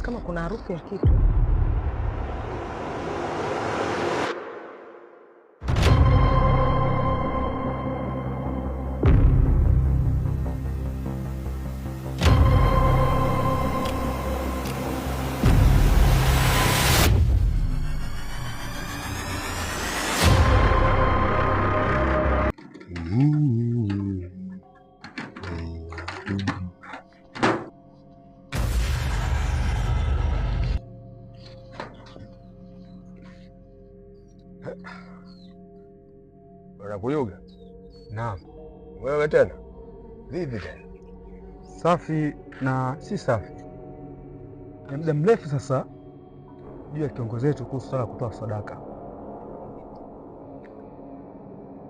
kama kuna harufu ya kitu. Unakuyuga? Naam. Wewe tena? Vipi tena? Safi na si safi. Ni muda mrefu sasa juu ya kiongozi wetu kuhusu swala kutoa sadaka.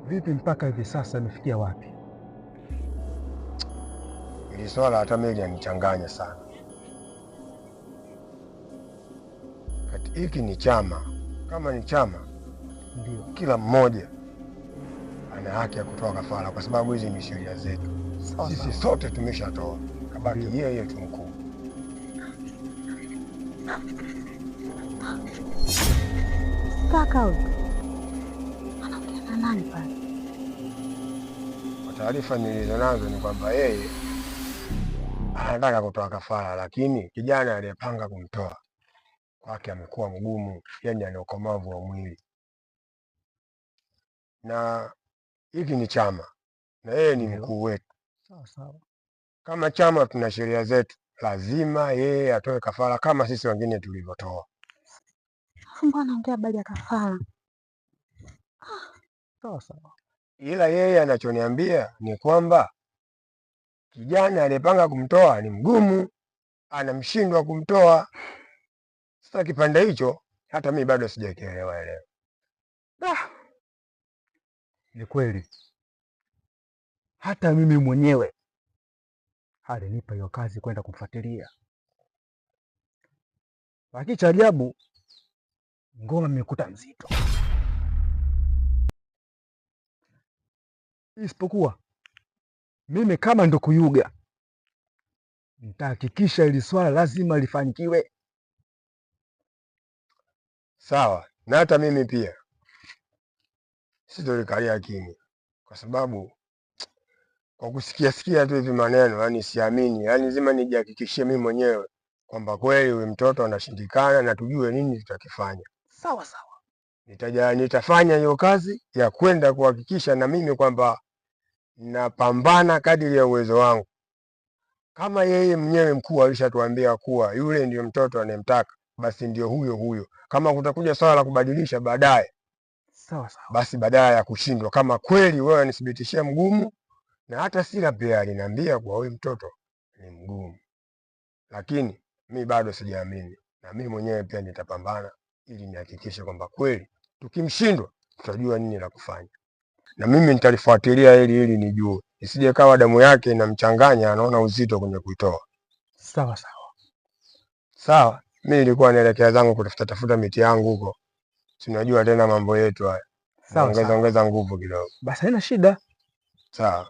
Vipi mpaka hivi sasa imefikia wapi? Hili swala hata mimi linanichanganya sana. Hiki ni chama. Kama ni chama, Ndio. Kila mmoja ana haki ya kutoa kafara kwa sababu hizi ni sheria zetu. Sisi sote tumeshatoa. Kabaki yeye tu mkuu. Kaka huyu anaongea na nani pale? Kwa taarifa nilizonazo ni kwamba yeye anataka kutoa kafara, lakini kijana aliyepanga kumtoa kwake amekuwa mgumu, yani ana ukomavu wa mwili. Na hiki ni chama na yeye ni mkuu wetu. Sawa. Kama chama tuna sheria zetu, lazima yeye atoe kafara kama sisi wengine tulivyotoa. Mbona anaongea habari ya kafara? Sawa. Ila yeye anachoniambia ni kwamba kijana aliyepanga kumtoa ni mgumu, anamshindwa kumtoa. Sasa kipande hicho hata mimi bado sijakielewa leo. Ni kweli. Hata mimi mwenyewe alinipa hiyo kazi kwenda kumfuatilia. Lakini cha ajabu ngoma imekuta mzito. Isipokuwa mimi kama ndo Kuyuga nitahakikisha ili swala lazima lifanikiwe. Sawa, na hata mimi pia sitolikalia kimya, kwa sababu kwa kusikia tu hivi maneno, yani siamini, yani lazima nijihakikishie mimi mwenyewe kwamba kweli huyu mtoto anashindikana na tujue nini tutakifanya. Sawa. Nitafanya hiyo kazi ya kwenda kuhakikisha na mimi kwamba napambana kadiri ya uwezo wangu. Kama yeye mwenyewe mkuu alishatuambia kuwa yule ndio mtoto anemtaka, basi ndio huyo. Kama kutakuja swala la kubadilisha baadaye, sawa, basi badala ya kushindwa, kama kweli wewe nithibitishia mgumu, na hata Sila pia aliniambia kwa huyu mtoto ni mgumu, lakini mi bado sijaamini, na mimi mwenyewe pia nitapambana ili nihakikishe kwamba kweli tukimshindwa tutajua nini la kufanya, na mimi nitalifuatilia ili nijue, isije kawa damu yake inamchanganya, anaona uzito kwenye kuitoa. Sawa, mimi nilikuwa naelekea zangu kutafuta miti yangu huko, tunajua tena mambo yetu haya. Ongeza nguvu kidogo. Basi haina shida. Sawa.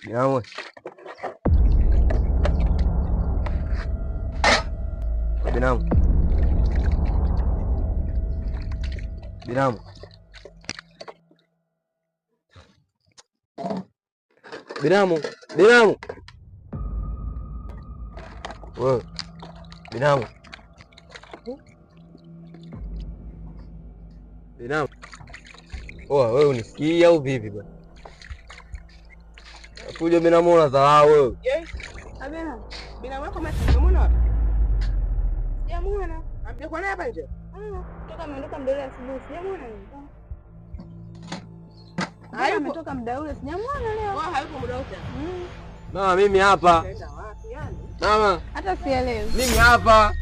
Binamu. Binamu. Binamu. Binamu. Binamu. Wewe. Binamu. Binamu. Wewe unisikii au vipi bwana? Kuja binamu unadharau wewe. Abena, binamu wako umemuona wapi? Sijamuona. Amekuwa naye hapa nje? Toka ameondoka muda ule asubuhi. Sijamuona mimi. Hayo ametoka muda ule. Sijamuona leo. Wao hayupo muda wote. Mama mimi hapa. Kaenda wapi yani? Mama. Hata sielewi. Mimi hapa.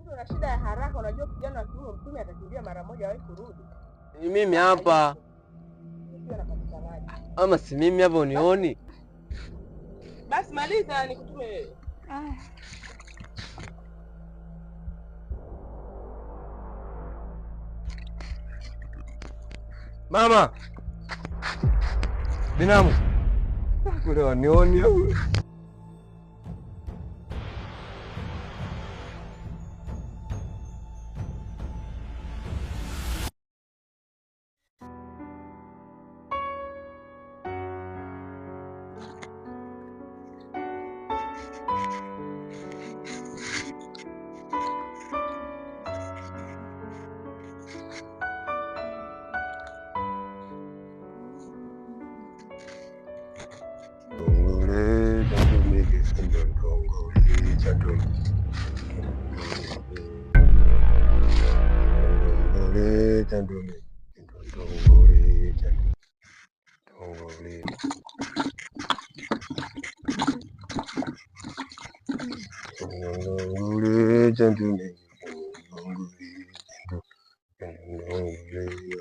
Mtu ana shida ya haraka, unajua kijana wa kiume mtume atakimbia mara moja hawahi kurudi. Ni mimi hapa. Ama si mimi hapa unioni? Basi maliza nikutume wewe. Mama. Binamu. Kule wanioni au?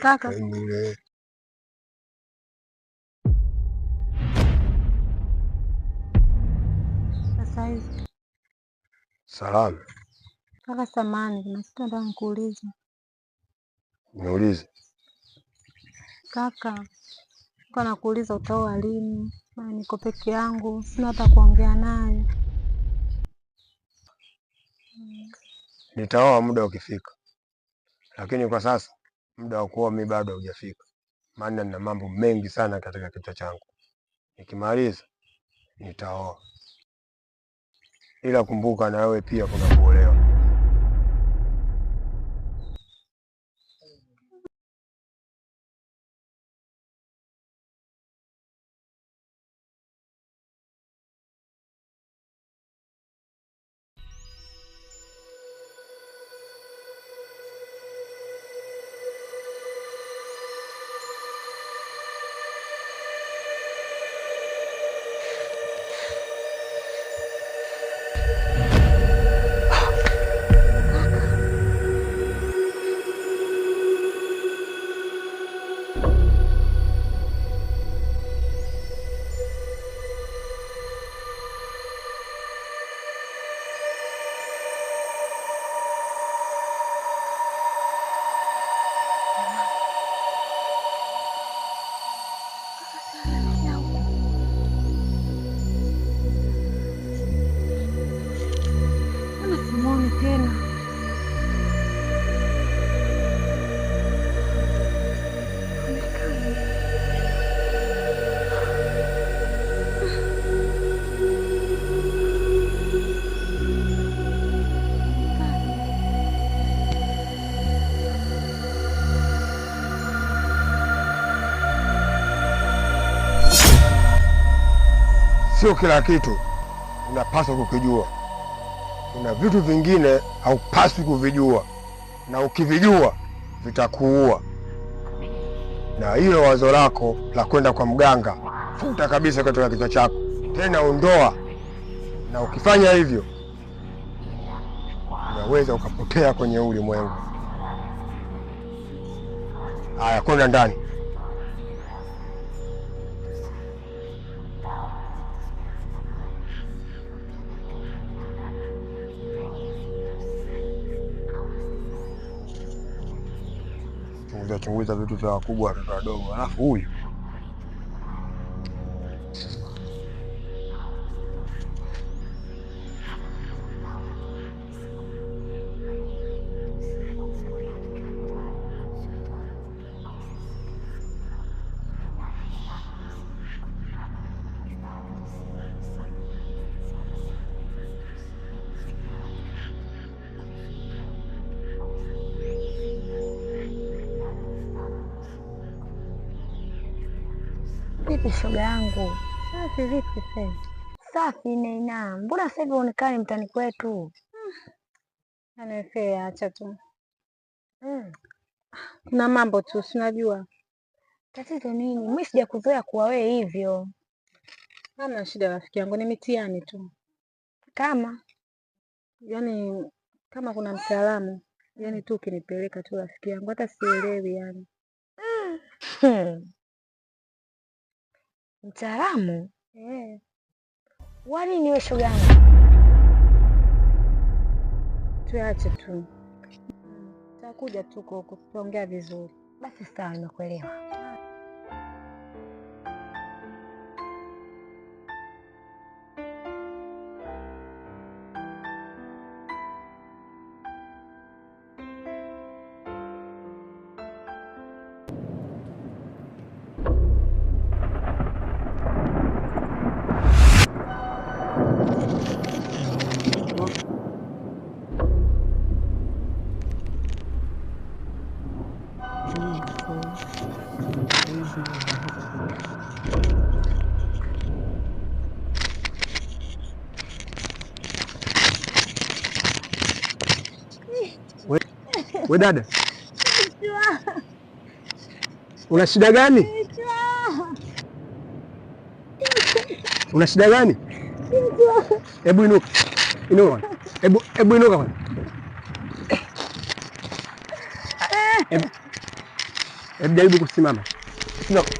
Kaka. Sasa hivi. Salama. Kaka samani, kuna kitu nataka nikuulize. Niulize. Kaka, niko nakuuliza utaoa lini? Maana niko peke yangu, sina hata kuongea naye. Nitaoa muda ukifika, lakini kwa sasa muda wa kuoa mimi bado haujafika, maana nina mambo mengi sana katika kichwa changu. Nikimaliza nitaoa, ila kumbuka na wewe pia kuna kuolewa. Sio kila kitu unapaswa kukijua. Kuna vitu vingine haupaswi kuvijua, na ukivijua vitakuua. Na hilo wazo lako la kwenda kwa mganga, futa kabisa kutoka kichwa chako, tena ondoa. Na ukifanya hivyo unaweza ukapotea kwenye ulimwengu. Haya, kwenda ndani. Chunguza vitu vya wakubwa, watoto wadogo. Alafu huyu Vipi shoga yangu? Safi vipi sasa? Safi Neina. Mbona sasa hivi uonekani mtani kwetu? Anafea acha tu. Kuna mambo tu unajua. Tatizo nini? Mimi sijakuzoea kuwa wewe hivyo. Hana shida rafiki yangu, ni mitihani tu. Kama Yaani kama kuna mtaalamu, yaani tu ukinipeleka tu rafiki yangu, hata sielewi yani. Mtaalamu? Wani niwe shoga yangu? Tuache tu. Takuja tu kuongea vizuri. Basi sawa, nimekuelewa. We dada, una shida gani? Una shida gani? Hebu inuka, inuka, hebu inuka kwanza. Hebu jaribu kusimama. Inuka.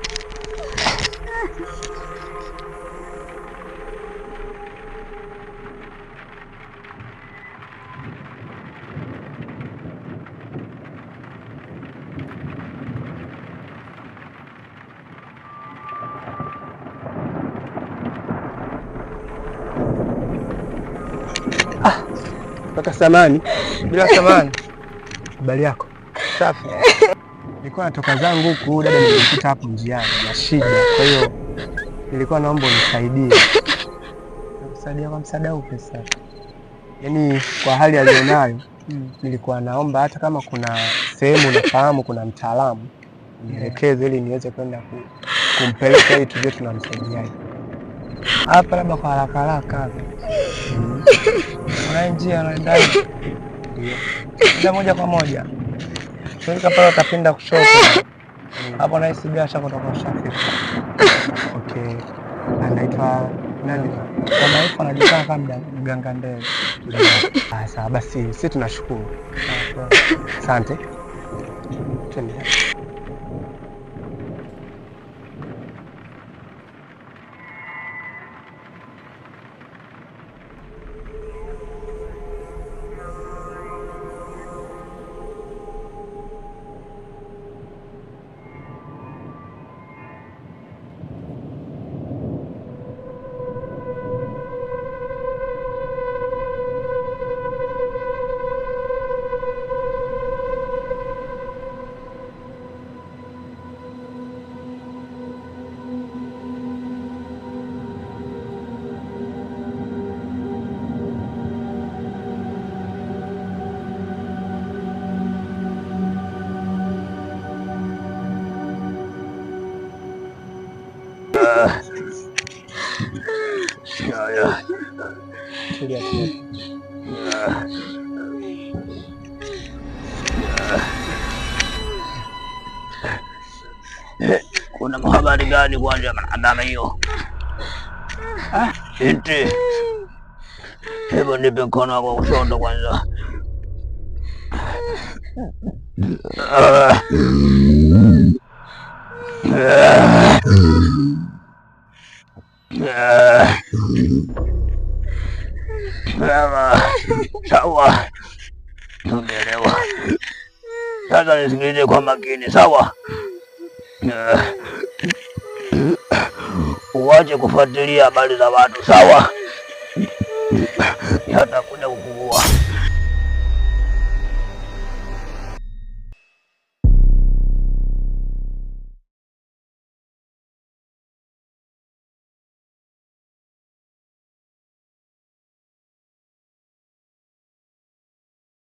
Paka samani. Bila samani. Habari yako? Safi. Nilikuwa natoka zangu huku, dada nilikuta hapo njiani na shida. Kwa hiyo nilikuwa naomba unisaidie. Nakusaidia kwa msaada upi sasa? Yaani kwa hali alionayo, nilikuwa naomba hata kama kuna sehemu nafahamu kuna mtaalamu nielekeze ili niweze kwenda kumpeleka ili tujue tunamsaidiaje. Hapa labda kwa haraka haraka. Kuna njia unaenda. Ndio moja kwa moja. Fika pale utapinda kushoto. Hapo nahisi biashara kutoka Shafiri. Okay. Anaitwa nani? Kama hivyo anajulikana kama Mganga Ndege. Sawa basi, sisi tunashukuru. Asante. Twende. Kuna habari gani kwanza mwanadamu hiyo? Eti. Hebu nipe mkono wako wa kushoto kwanza. Sawa. Umeelewa. Sasa nisikilize kwa makini, sawa? Uache kufuatilia habari za watu, sawa? Yatakuja kukugua.